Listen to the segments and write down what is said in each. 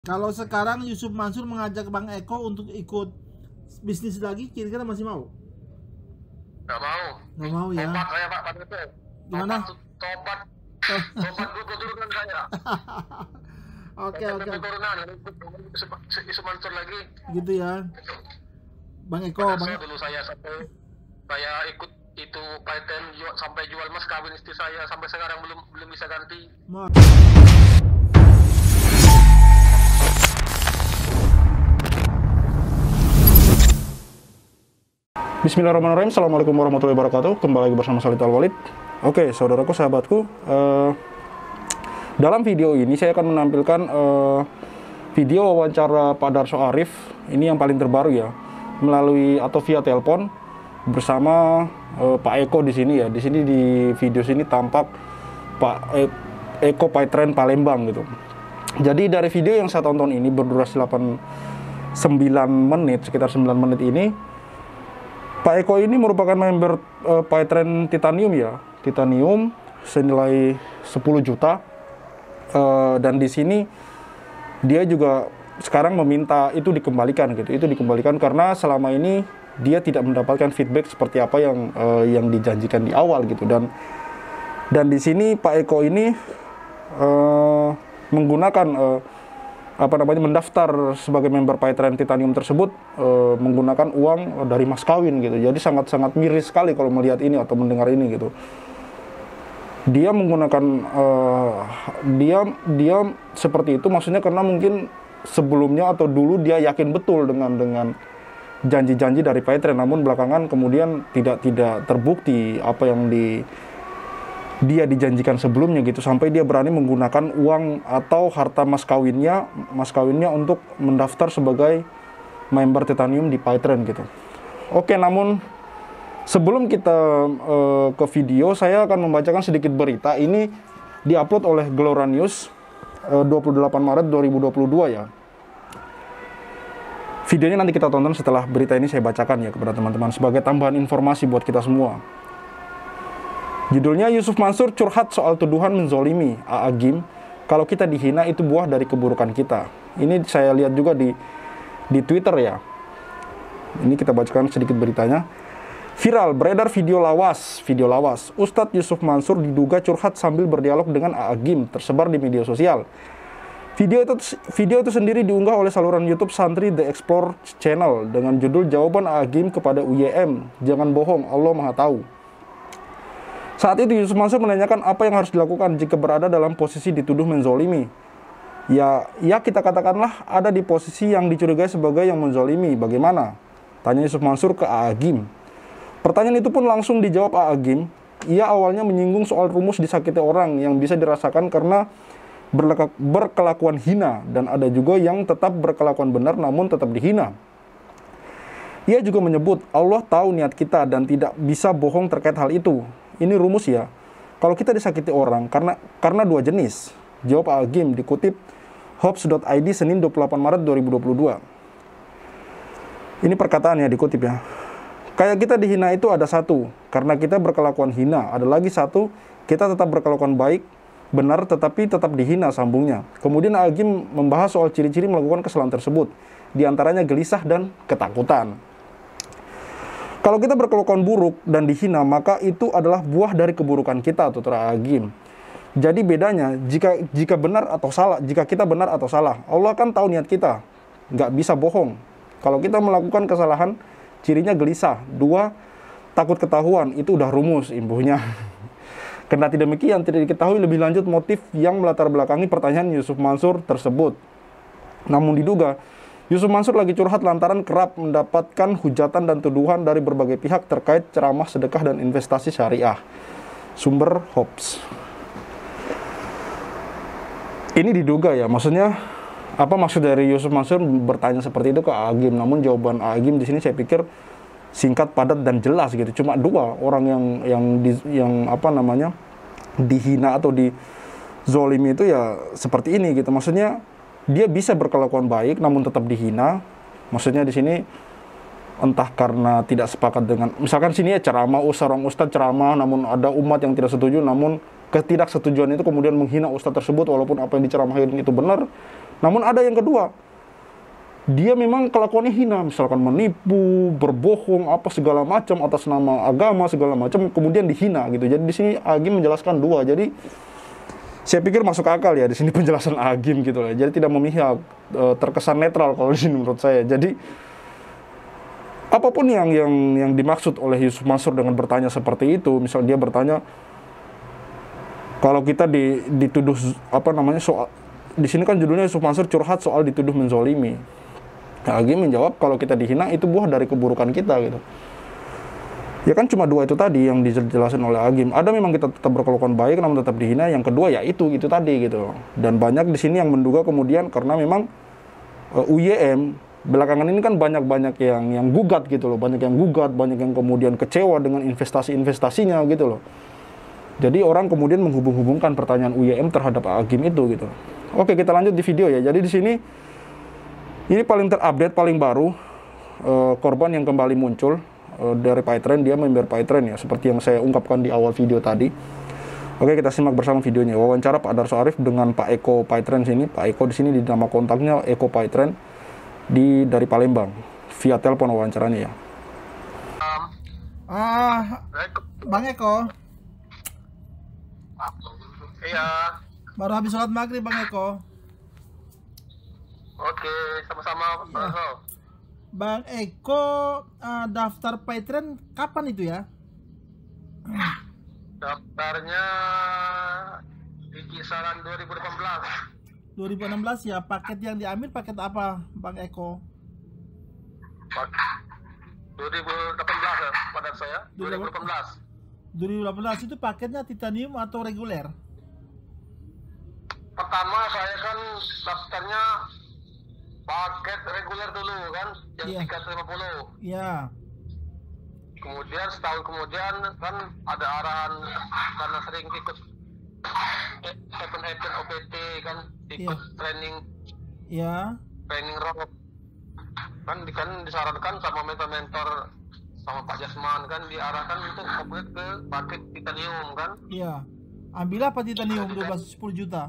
Kalau sekarang Yusuf Mansur mengajak Bang Eko untuk ikut bisnis lagi, kira-kira masih mau? Nggak mau. Nggak mau ya? Tobat saya Pak itu. Gimana? Tobat dulu turunan saya. Oke. Turunan Yusuf Mansur lagi. Gitu ya. Bang Eko, dulu saya sampai saya ikut itu paten sampai jual mas kawin istri saya sampai sekarang belum bisa ganti. Bismillahirrahmanirrahim. Assalamualaikum warahmatullahi wabarakatuh. Kembali lagi bersama Salih Al-Walid. Oke, saudaraku, sahabatku, dalam video ini saya akan menampilkan video wawancara Pak Darso Arif. Ini yang paling terbaru ya, melalui atau via telepon bersama Pak Eko di sini ya. Di sini di video sini tampak Pak Eko Paitren Palembang gitu. Jadi dari video yang saya tonton ini berdurasi 9 menit, sekitar 9 menit ini, Pak Eko ini merupakan member Paitren Titanium ya, Titanium senilai 10 juta. Dan di sini dia juga sekarang meminta itu dikembalikan gitu. Itu dikembalikan karena selama ini dia tidak mendapatkan feedback seperti apa yang dijanjikan di awal gitu. Dan di sini Pak Eko ini menggunakan mendaftar sebagai member Paitren Titanium tersebut menggunakan uang dari mas kawin gitu. Jadi sangat-sangat miris sekali kalau melihat ini atau mendengar ini gitu. Dia menggunakan dia seperti itu maksudnya karena mungkin sebelumnya atau dulu dia yakin betul dengan janji-janji dari Paitren, namun belakangan kemudian tidak terbukti apa yang dia dijanjikan sebelumnya gitu, sampai dia berani menggunakan uang atau harta mas kawinnya untuk mendaftar sebagai member Titanium di Paitren gitu. Oke, namun sebelum kita ke video, saya akan membacakan sedikit berita. Ini diupload oleh Gelora News 28 Maret 2022 ya. Videonya nanti kita tonton setelah berita ini saya bacakan ya kepada teman-teman sebagai tambahan informasi buat kita semua. Judulnya, Yusuf Mansur curhat soal tuduhan menzolimi A.A. Gym. Kalau kita dihina itu buah dari keburukan kita. Ini saya lihat juga di Twitter ya. Ini kita bacakan sedikit beritanya. Viral beredar video lawas. Ustadz Yusuf Mansur diduga curhat sambil berdialog dengan A.A. Gym tersebar di media sosial. Video itu sendiri diunggah oleh saluran YouTube santri The Explore Channel dengan judul Jawaban A.A. Gym kepada UYM. Jangan bohong, Allah Maha Tahu. Saat itu Yusuf Mansur menanyakan apa yang harus dilakukan jika berada dalam posisi dituduh menzolimi. Ya kita katakanlah ada di posisi yang dicurigai sebagai yang menzolimi. Bagaimana? Tanya Yusuf Mansur ke A.A. Gym. Pertanyaan itu pun langsung dijawab A.A. Gym. Ia awalnya menyinggung soal rumus disakiti orang yang bisa dirasakan karena berkelakuan hina, dan ada juga yang tetap berkelakuan benar namun tetap dihina. Ia juga menyebut Allah tahu niat kita dan tidak bisa bohong terkait hal itu. Ini rumus ya. Kalau kita disakiti orang karena dua jenis. Jawab A.A. Gym dikutip Hops.id Senin 28 Maret 2022. Ini perkataan ya, dikutip ya. Kayak kita dihina itu ada satu, karena kita berkelakuan hina. Ada lagi satu, kita tetap berkelakuan baik, benar tetapi tetap dihina, sambungnya. Kemudian A.A. Gym membahas soal ciri-ciri melakukan kesalahan tersebut. Di antaranya gelisah dan ketakutan. Kalau kita berkelakuan buruk dan dihina, maka itu adalah buah dari keburukan kita, tutur A.A. Gym. Jadi bedanya, jika benar atau salah, jika kita benar atau salah, Allah kan tahu niat kita, nggak bisa bohong. Kalau kita melakukan kesalahan, cirinya gelisah. 2, takut ketahuan, itu udah rumus imbuhnya. Kendati demikian, tidak diketahui lebih lanjut motif yang melatar belakangi pertanyaan Yusuf Mansur tersebut. Namun diduga, Yusuf Mansur lagi curhat lantaran kerap mendapatkan hujatan dan tuduhan dari berbagai pihak terkait ceramah sedekah dan investasi syariah. Sumber Hops. Ini diduga ya, maksudnya apa maksud dari Yusuf Mansur bertanya seperti itu ke A.A. Gym? Namun jawaban A.A. Gym di sini saya pikir singkat, padat dan jelas gitu. Cuma dua orang yang dihina atau dizolimi itu ya seperti ini gitu. Maksudnya dia bisa berkelakuan baik namun tetap dihina. Maksudnya di sini entah karena tidak sepakat dengan, misalkan sini ya ceramah, seorang ustadz ceramah namun ada umat yang tidak setuju, namun ketidaksetujuan itu kemudian menghina ustadz tersebut walaupun apa yang diceramahin itu benar. Namun ada yang kedua, dia memang kelakuannya hina, misalkan menipu, berbohong, apa segala macam atas nama agama segala macam, kemudian dihina gitu. Jadi di sini Agim menjelaskan dua. Jadi saya pikir masuk akal ya di sini penjelasan Agim gitu lah. Jadi tidak memihak, terkesan netral kalau di sini menurut saya. Jadi apapun yang dimaksud oleh Yusuf Mansur dengan bertanya seperti itu, misal dia bertanya kalau kita dituduh apa namanya soal, di sini kan judulnya Yusuf Mansur curhat soal dituduh menzolimi. Nah, Agim menjawab kalau kita dihina itu buah dari keburukan kita gitu. Ya kan cuma dua itu tadi yang dijelaskan oleh Agim. Ada memang kita tetap berkelakuan baik namun tetap dihina. Yang kedua ya itu tadi gitu. Dan banyak di sini yang menduga kemudian karena memang UYM belakangan ini kan banyak yang gugat gitu loh. Banyak yang gugat, banyak yang kemudian kecewa dengan investasinya gitu loh. Jadi orang kemudian menghubung-hubungkan pertanyaan UYM terhadap Agim itu gitu. Oke, kita lanjut di video ya. Jadi di sini ini paling terupdate, paling baru, korban yang kembali muncul dari PyTrend, dia member PyTrend ya, seperti yang saya ungkapkan di awal video tadi. Oke, kita simak bersama videonya. Wawancara Pak Darso Arif dengan Pak Eko PyTrend sini. Pak Eko di sini di nama kontaknya Eko PyTrend dari Palembang. Via telepon wawancaranya ya. Bang Eko. Iya. Baru habis sholat maghrib Bang Eko. Oke, sama-sama. Ya. Bang Eko daftar PyTrend kapan itu ya? Daftarnya di kisaran 2018. 2016 ya. Paket yang diambil paket apa Bang Eko? 2018 ya, pada saya. 2018. 2018 itu paketnya titanium atau reguler? Pertama saya kan daftarnya paket reguler dulu kan, yang Iya. 350. Iya. Kemudian setahun kemudian kan ada arahan karena sering ikut event OPT kan, ikut Iya. training Iya. rock kan disarankan sama mentor sama Pak Jasman kan, diarahkan untuk upgrade ke paket titanium kan. Iya. Ambil apa titanium 10 juta?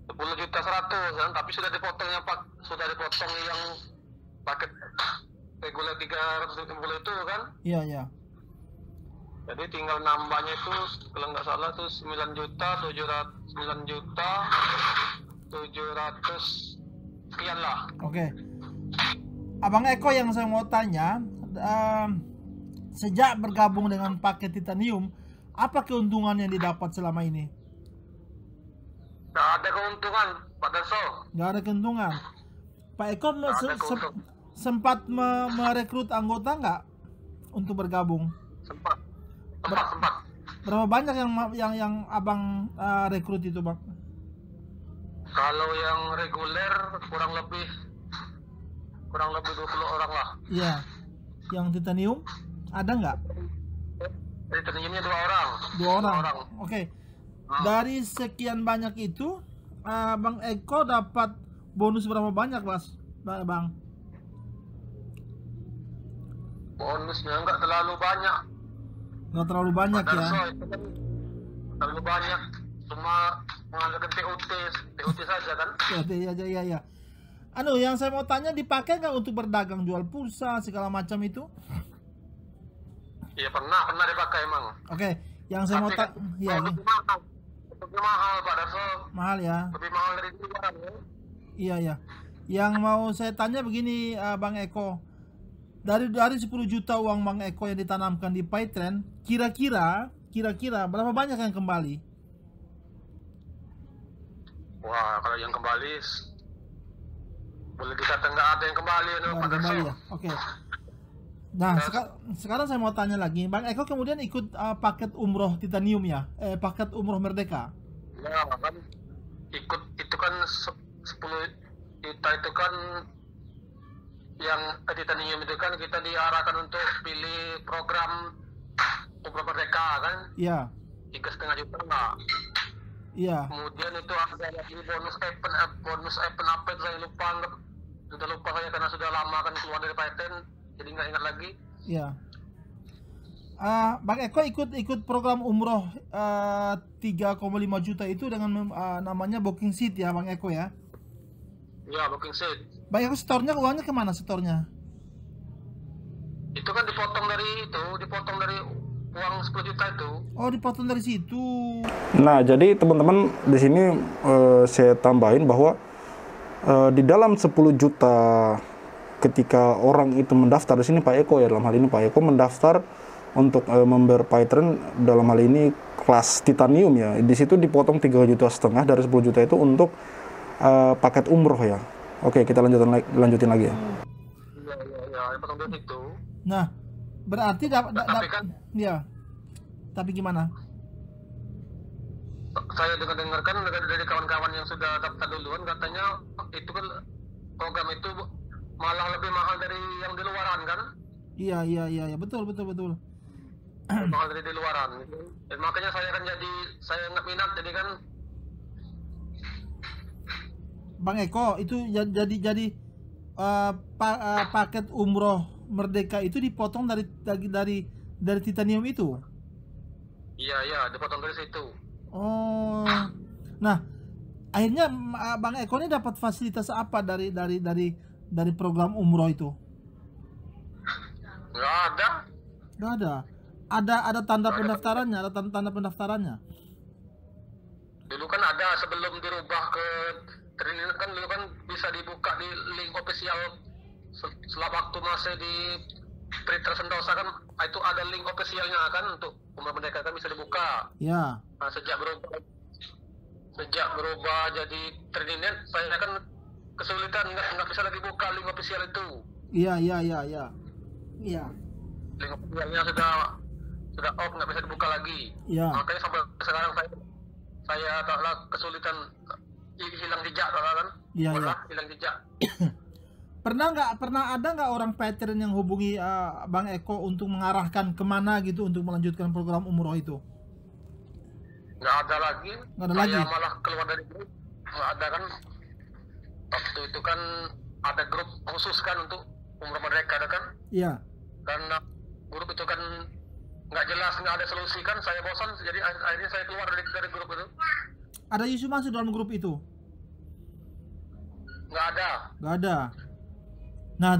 10 juta 100 kan, tapi sudah dipotong yang paket reguler 350 itu kan. Iya, iya. Jadi tinggal nambahnya itu kalau nggak salah tuh 9 juta 700 sekian lah. Oke. Abang Eko yang saya mau tanya, sejak bergabung dengan paket titanium, apa keuntungan yang didapat selama ini? Nggak ada keuntungan Pak Darso. Nggak ada keuntungan. Pak Eko sempat merekrut anggota nggak untuk bergabung? Sempat. Berapa banyak yang abang rekrut itu bang? Kalau yang reguler kurang lebih 20 orang lah. Iya. Yang titanium ada nggak? Titaniumnya 2 orang. 2 orang. Oke. Dari sekian banyak itu, Bang Eko dapat bonus berapa banyak, Bang? Bonusnya nggak terlalu banyak. Nggak terlalu banyak ya? Itu kan terlalu banyak. Cuma mengandalkan TOT saja kan? Ya. Yang saya mau tanya, dipakai nggak untuk berdagang, jual pulsa segala macam itu? Iya pernah dipakai emang. Oke. Yang saya mau tanya, ya. Lebih mahal Pak Darso. Mahal ya? Lebih mahal dari itu kan ya? Iya. Yang mau saya tanya begini, Bang Eko. Dari 10 juta uang Bang Eko yang ditanamkan di PyTrend, kira-kira berapa banyak yang kembali? Wah, kalau yang kembali boleh dikatakan nggak ada yang kembali Pak Darso. Ya? Oke. Nah, sekarang saya mau tanya lagi, Bang Eko kemudian ikut paket umroh titanium ya? Paket umroh Merdeka? Ya, kan ikut itu kan 10 juta itu kan yang titanium itu kan kita diarahkan untuk pilih program umroh Merdeka kan? Iya. 3,5 juta lah. Iya. Kemudian itu ada lagi bonus event apa itu saya lupa saya karena sudah lama kan keluar dari PyTrend, jadi nggak ingat lagi. Iya. Bang Eko ikut program umroh 3,5 juta itu dengan namanya Booking Seat ya Bang Eko ya. Ya, Booking Seat. Bang Eko setornya uangnya kemana setornya? Itu kan dipotong dari uang 10 juta itu. Oh dipotong dari situ. Nah, jadi teman-teman di sini saya tambahin bahwa di dalam 10 juta ketika orang itu mendaftar, di sini Pak Eko ya, dalam hal ini Pak Eko mendaftar untuk member Python dalam hal ini kelas titanium ya. Di situ dipotong 3,5 juta dari 10 juta itu untuk paket umroh ya. Oke, kita lanjutin lagi ya. Ya, potong dari situ. Nah, berarti Tapi kan ya. Tapi gimana? saya dengarkan dari kawan-kawan yang sudah daftar duluan, katanya itu kan program itu malah lebih mahal dari yang di luaran kan? Iya, betul. Mahal dari di luaran. Dan makanya saya nggak minat, jadi kan. Bang Eko itu jadi paket umroh Merdeka itu dipotong dari titanium itu. Iya, dipotong dari situ. Oh, nah akhirnya Bang Eko ini dapat fasilitas apa dari program umroh itu? Nggak ada. Nggak ada. Ada tanda pendaftarannya, ada tanda pendaftarannya. Dulu kan ada sebelum dirubah ke triliun kan, dulu kan bisa dibuka di link official selama waktu masih di Twitter Sentosa kan, itu ada link officialnya kan untuk umroh Merdeka kan bisa dibuka. Ya. Nah, sejak berubah jadi triliun, saya kan kesulitan nggak bisa lagi buka link official itu. Iya. Link officialnya sudah off, nggak bisa dibuka lagi. Iya. Makanya sampai sekarang saya taklah kesulitan hilang jejak kan. Iya. Hilang jejak. Pernah ada nggak orang veteran yang hubungi Bang Eko untuk mengarahkan kemana gitu untuk melanjutkan program umroh itu? Nggak ada lagi. Saya malah keluar dari grup. Nggak ada kan. Waktu itu kan ada grup khusus kan untuk umroh Merdeka kan. Iya. Karena grup itu kan nggak jelas, nggak ada solusi kan, saya bosan, jadi akhirnya saya keluar dari grup itu. Ada Yusuf masuk dalam grup itu? Nggak ada. Nah,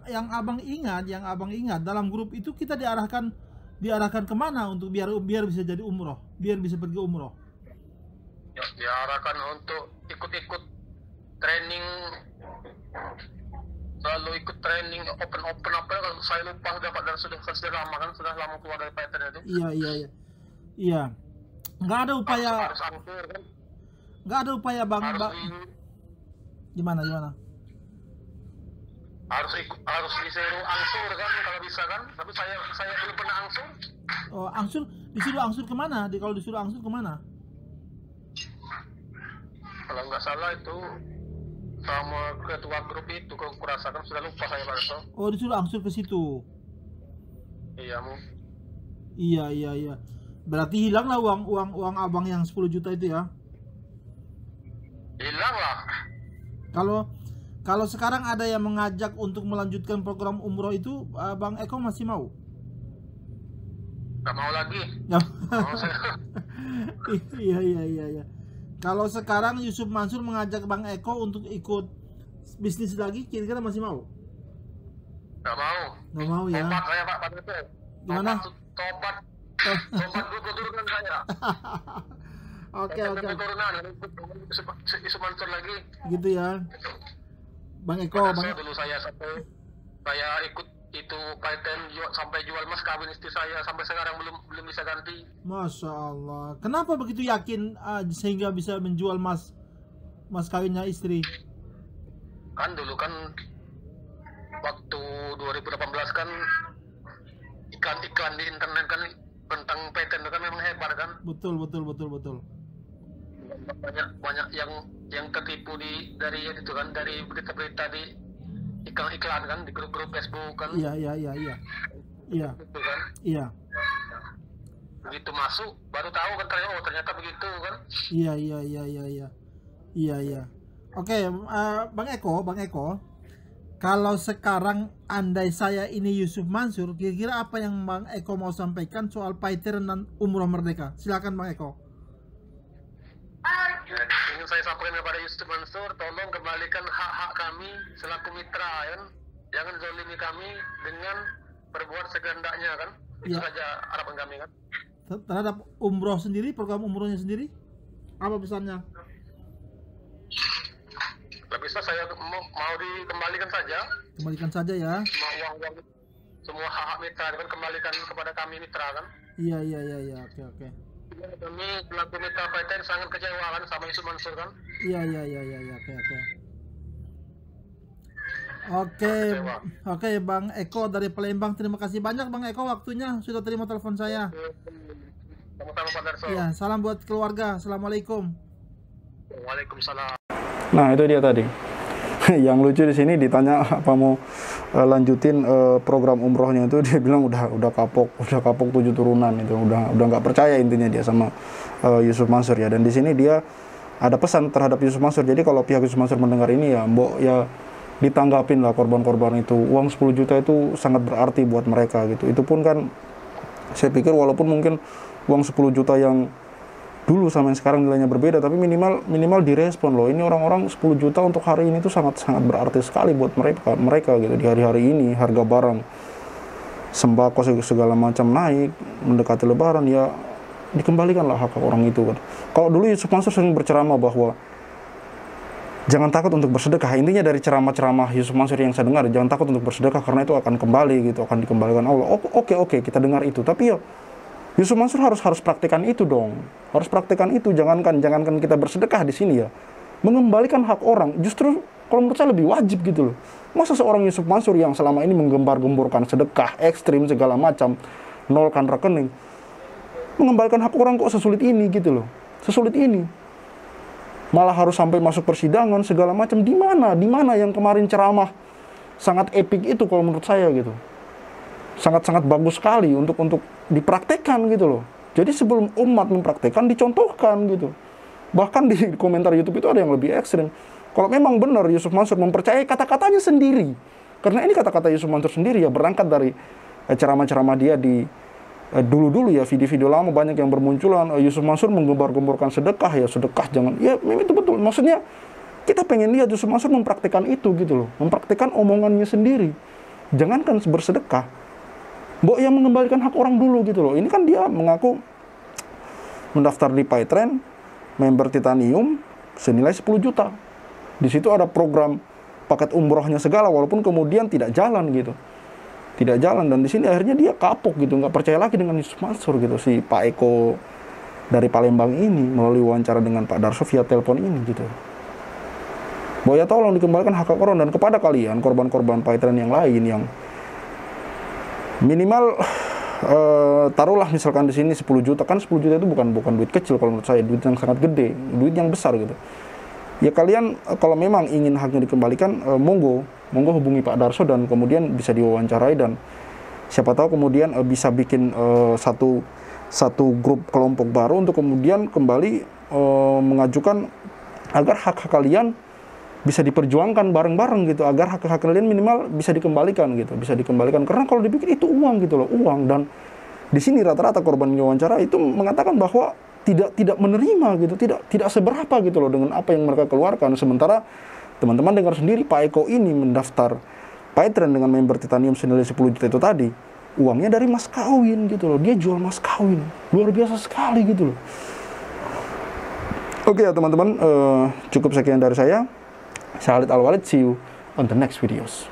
yang abang ingat dalam grup itu kita diarahkan kemana untuk biar bisa jadi umroh, biar bisa pergi umroh? Ya, diarahkan untuk ikut training, selalu ikut training open apa kalau saya lupa sudah lama kan, sudah lama keluar dari Python itu. Iya. Nggak ada upaya. Harus angkur kan. Nggak ada upaya bang. Gimana? Harus disuruh angsur kan kalau bisa kan, tapi saya belum pernah angsur. Oh, angsur disuruh angsur kemana? Kalau disuruh angsur kemana? Kalau nggak salah itu sama ketua grup itu, kalau kurasakan sudah lupa saya Pak Reto. Oh, disuruh angsur ke situ. Iya. Iya. Berarti hilanglah uang abang yang 10 juta itu ya? Hilang lah. Kalau sekarang ada yang mengajak untuk melanjutkan program umroh itu, Bang Eko masih mau? Gak mau lagi. Iya. Kalau sekarang Yusuf Mansur mengajak Bang Eko untuk ikut bisnis lagi, kira-kira masih mau? Gak mau. Gak mau ya? Tobat saya Pak Reto. Gimana? Tobat dulu turunan saya. Oke. Turunan, Yusuf Mansur lagi. Gitu ya. Bang Eko, dulu saya ikut itu Python sampai jual mas kawin istri saya, sampai sekarang belum bisa ganti. Masya Allah. Kenapa begitu yakin sehingga bisa menjual mas kawinnya istri? Kan dulu kan waktu 2018 kan iklan di internet kan tentang Python kan memang hebat kan. Betul. Banyak yang ketipu dari itu kan, dari berita-berita di iklan kan, di grup-grup Facebook kan. Iya. Gitu kan. Iya. Begitu masuk baru tahu kan, ternyata begitu kan. Iya. Oke, Bang Eko, Kalau sekarang andai saya ini Yusuf Mansur, kira-kira apa yang Bang Eko mau sampaikan soal Paiteren dan Umroh Merdeka? Silakan Bang Eko. Ingin saya sampaikan kepada Yusuf Mansur, tolong kembalikan hak-hak kami selaku mitra, kan? Jangan zalimi kami dengan berbuat sekehendaknya, kan? Itu Ya. saja harapan kami, kan? Terhadap umroh sendiri, program umrohnya sendiri, apa pesannya? Kalau bisa saya mau dikembalikan saja, Kembalikan saja ya. semua uang-uang, semua hak-hak mitra, kan kembalikan kepada kami mitra, kan? Iya, oke. Kami selaku mitra Paiteren sangat kecewa kan sama Yusuf Mansur, kan? Iya, oke. Oke, Bang Eko dari Palembang, terima kasih banyak Bang Eko waktunya sudah terima telepon saya. Sama-sama Pak Darso. Iya, salam buat keluarga. Assalamualaikum. Waalaikumsalam. Nah, itu dia tadi. Yang lucu di sini ditanya apa mau lanjutin program umrohnya, itu dia bilang udah kapok 7 turunan itu, udah nggak percaya intinya dia sama Yusuf Mansur ya. Dan di sini dia ada pesan terhadap Yusuf Mansur. Jadi kalau pihak Yusuf Mansur mendengar ini ya, mbok ya ditanggapin lah korban-korban itu. Uang 10 juta itu sangat berarti buat mereka gitu. Itu pun kan saya pikir walaupun mungkin uang 10 juta yang dulu sama yang sekarang nilainya berbeda, tapi minimal direspon loh. Ini orang-orang 10 juta untuk hari ini tuh sangat berarti sekali buat mereka gitu. Di hari-hari ini harga barang sembako segala macam naik, mendekati lebaran ya, dikembalikanlah hak orang itu kan. Kalau dulu Yusuf Mansur sering berceramah bahwa jangan takut untuk bersedekah. Intinya dari ceramah-ceramah Yusuf Mansur yang saya dengar, jangan takut untuk bersedekah karena itu akan kembali gitu, akan dikembalikan Allah. Oke, kita dengar itu. Tapi ya Yusuf Mansur harus praktekkan itu dong. Harus praktekkan itu. Jangankan kita bersedekah di sini ya. Mengembalikan hak orang justru kalau menurut saya lebih wajib gitu loh. Masa seorang Yusuf Mansur yang selama ini menggembar-gemborkan sedekah ekstrim segala macam, nolkan rekening, mengembalikan hak orang kok sesulit ini gitu loh. Sesulit ini. Malah harus sampai masuk persidangan segala macam. Di mana yang kemarin ceramah sangat epik itu kalau menurut saya gitu. Sangat bagus sekali untuk dipraktekkan gitu loh. Jadi sebelum umat mempraktekkan, dicontohkan gitu. Bahkan di komentar YouTube itu ada yang lebih ekstrim. Kalau memang benar Yusuf Mansur mempercayai kata-katanya sendiri, karena ini kata-kata Yusuf Mansur sendiri ya, berangkat dari ceramah-ceramah dia di dulu-dulu ya, video-video lama banyak yang bermunculan. Yusuf Mansur menggembar-gemborkan sedekah, ya sedekah jangan, ya memang itu betul. Maksudnya kita pengen lihat Yusuf Mansur mempraktekkan itu gitu loh, mempraktekkan omongannya sendiri. Jangankan bersedekah, mbok yang mengembalikan hak orang dulu gitu loh. Ini kan dia mengaku mendaftar di Paiteren, member Titanium senilai 10 juta. Di situ ada program paket umrohnya segala, walaupun kemudian tidak jalan gitu. Tidak jalan, dan di sini akhirnya dia kapok gitu, nggak percaya lagi dengan Yusuf Mansur gitu, si Pak Eko dari Palembang ini melalui wawancara dengan Pak Darso via telepon ini gitu. Bahwa ya tolong dikembalikan hak orang, dan kepada kalian korban-korban Paiteren yang lain yang minimal taruhlah misalkan di sini 10 juta, kan 10 juta itu bukan duit kecil kalau menurut saya, duit yang sangat gede, duit yang besar gitu. Ya kalian kalau memang ingin haknya dikembalikan, monggo hubungi Pak Darso dan kemudian bisa diwawancarai, dan siapa tahu kemudian bisa bikin satu grup kelompok baru untuk kemudian kembali mengajukan agar hak kalian bisa diperjuangkan bareng-bareng gitu, agar hak kalian minimal bisa dikembalikan gitu, karena kalau dipikir itu uang gitu loh, uang. Dan di sini rata-rata korban wawancara itu mengatakan bahwa tidak menerima gitu, tidak seberapa gitu loh dengan apa yang mereka keluarkan. Sementara teman-teman dengar sendiri, Pak Eko ini mendaftar Paiteren dengan member Titanium senilai 10 juta itu tadi, uangnya dari mas kawin gitu loh, dia jual mas kawin, luar biasa sekali gitu loh. Oke ya teman-teman, cukup sekian dari saya Khalid Al-Walid, see you on the next videos.